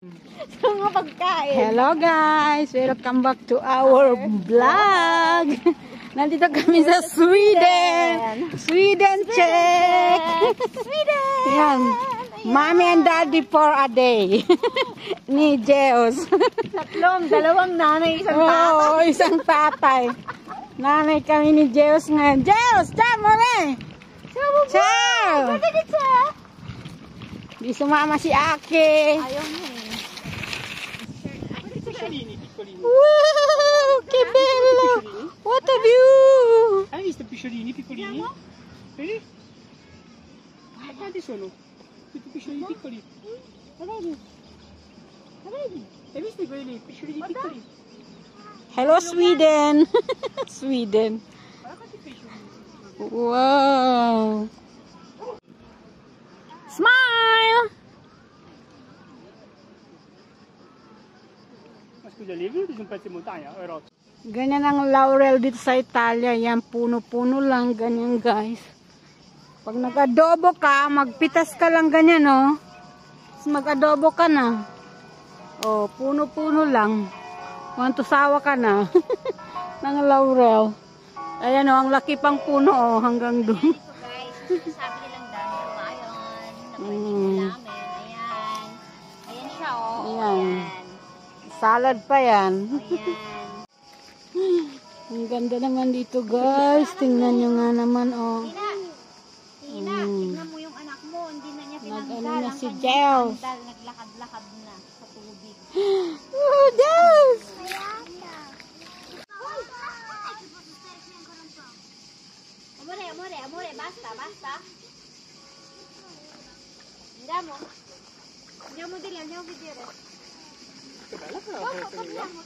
Sa mga pagkain. Hello guys! Welcome back to our vlog! Nandito kami sa Sweden! Sweden check! Sweden! Yan. Mommy and daddy for a day. Ni Jeos. Dalawang nanay, isang tatay. Oo, isang tatay. Nanay kami ni Jeos ngayon. Jeos! Ciao mo rin! Ciao! Di sumama si Ake. Ayaw mo eh. Wow! Che bello! What a view! Hai visto pesciolini piccolini? Vedi? Quanti sono? Questi pesciolini piccoli. Vedi? Hai visto quelli pesciolini piccoli? Hello Sweden! Sweden. Guarda quanti pesciolini. Wow! Smile! Ma scusa, lì vedi un pezzo di montagna? O è rotto? Ganyan ang laurel dito sa Italia. Yan, puno-puno lang. Ganyan guys. Pag nag-adobo ka, magpitas ka lang ganyan, oh. Tapos mag-adobo ka na. Oh, puno-puno lang. Wantusawa ka na. ng laurel. Ayan, oh, ang laki pang puno, oh, hanggang doon. So guys, sabi nilang dami lumayon. Napanin namin. Ayan. Ayan siya oh. Ayan. Salad pa yan. Ayan. Ang ganda naman dito guys. Tingnan nyo nga naman, oh. Tina, tingnan mo yung anak mo. Hindi na niya tinanggal. Nag-ano na ang si kanyang Jels. sandal. Naglakad-lakad na sa tubig. Oh, Jels! Amore, basta. Andiamo. Andiamo di lì, andiamo a vedere. Che bella però la Torniamo.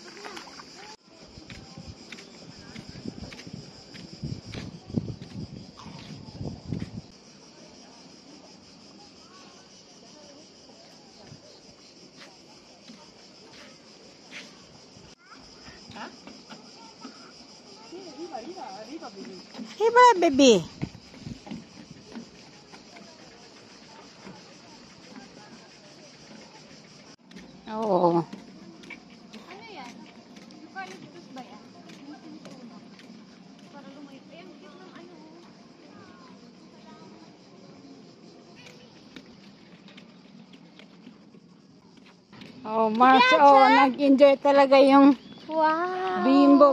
Arriva, baby. Hiba, baby. Oo. Ano yan? Eucalyptus ba yan? Para lumayo. Ayan, cute ng ano. Oh, Mars, oh, nag-enjoy talaga yung Wow!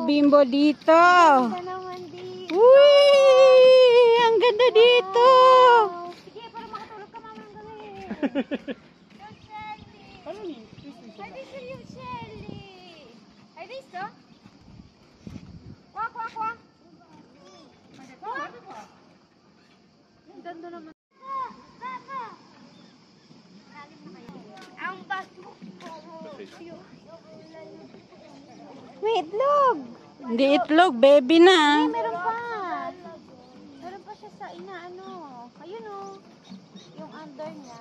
bimbo dito. Ganda naman dito. Uy! Ang ganda dito. Wow. Sige, para makatulog ka mamang gabi. Allora lì, Hai visto gli uccelli? Hai visto? Qua. guarda qua. Ang ganda naman. Ang bato ko. May itlog. Hindi itlog, baby na. Meron pa. Meron pa siya sa inaano. Ayun oh. Yung under niya.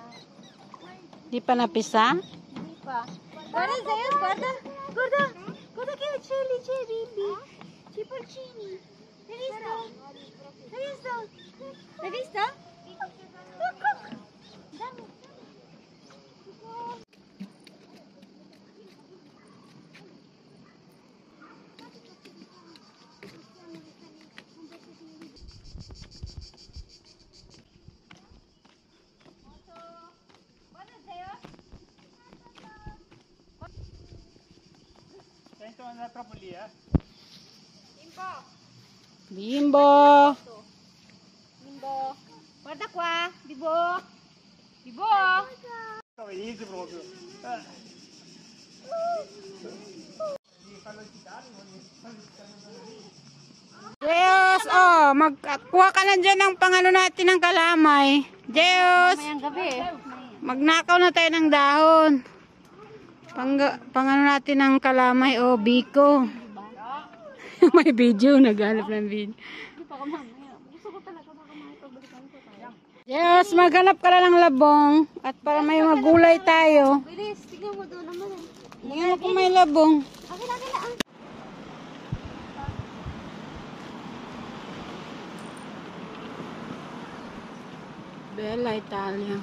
Di pa napisa? Hindi pa. Guarda, Zayon, guarda. Guarda che uccelli c'è, Bibi. C'è porcini. Hai visto? Hai visto? Look. Dami. Sento andare troppo lì, Bimbo. Guarda qua, Bibo. No, venite proprio. Jeos, oh, magkuha ka na dyan ng pangano natin ng kalamay. Jeos, Mayang gabi. magnakaw na tayo ng dahon. Pangano natin ng kalamay, oh, biko. May video, naghanap ng video. Hindi pa ka mamaya. Gusto ko talaga baka makipag-balikan ko tayo. Jeos, maghanap ka na ng labong. At para may magulay tayo. Bilis, tignan mo doon naman eh. Tingnan mo kung may labong. Akin na. Bella Italia.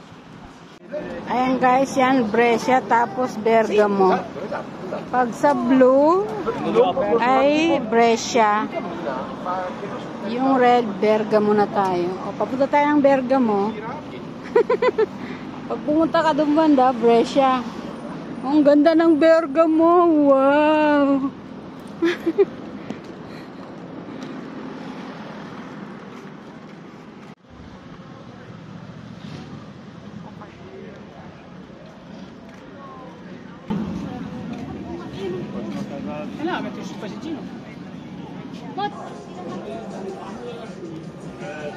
Ayan guys, yan Brescia tapos Bergamo. Pag sa blue ay Brescia. Yung red, Bergamo na tayo. O, papunta tayo ng Bergamo. Pag pumunta ka doon banda, Brescia. Ang ganda ng Bergamo. Wow! Kailangan metti sul passeggino.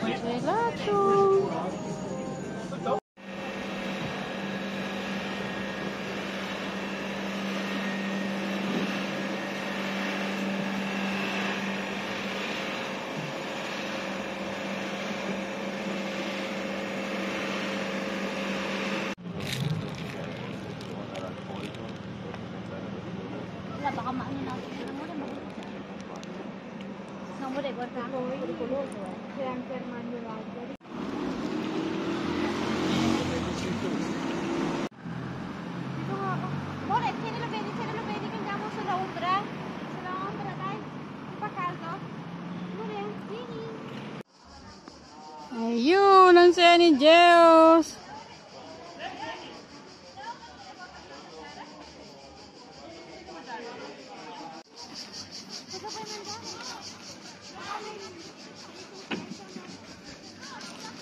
Gelato. Baka maano na ako. Nang mo guarda ko, pericoloso eh. Kaya ang fermando l'altro. Dito nga ako. More, se lo vedi che andiamo sulla ombra? Sulla ombra, dai. Di fa caldo? More, vieni. Ayun, ang saya ni Jeos.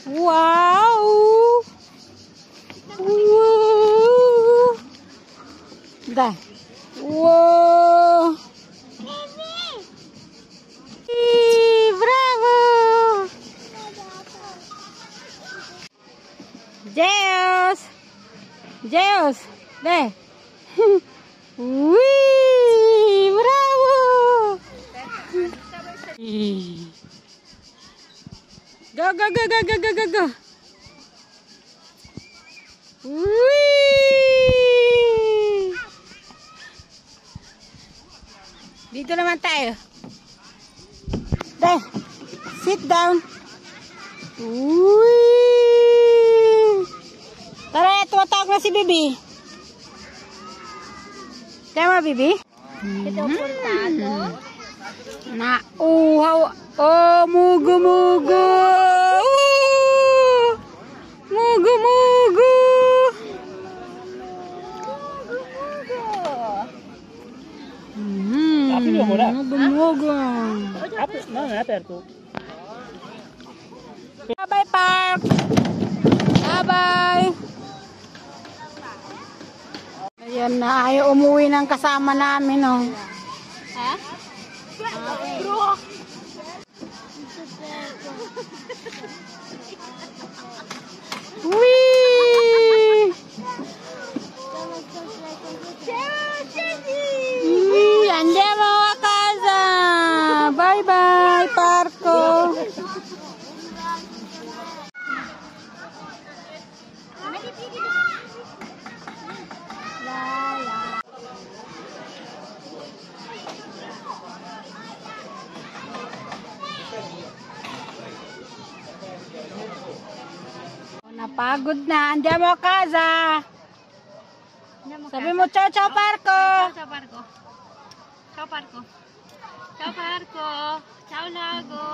Wow! Wow! Dai. Wow! Bravo! Jeos! Jeos! Dai. Wee! Bravo! Go, go, go, go, go, go, go, go. Whee! Dito naman tayo. There. Sit down. Whee! Tara, tumatawag na si Bibi. Tama, Bibi? Ito portato. Nauhaw. Oh, mugu-mugu. Mugu-mugu. Apriamo ora. Mugu-mugu. No, non è aperto. Bye-bye, Park. Bye-bye. Ayan na, ayaw umuwi ng kasama namin, oh. Ha? Bro. Whee! Andiamo a casa. Bye-bye, Parco. Napagod na. Andiamo a casa. Sabi mo, ciao, ciao, Parco. Ciao Parco. Ciao Parco. Ciao Parco. Ciao Lago.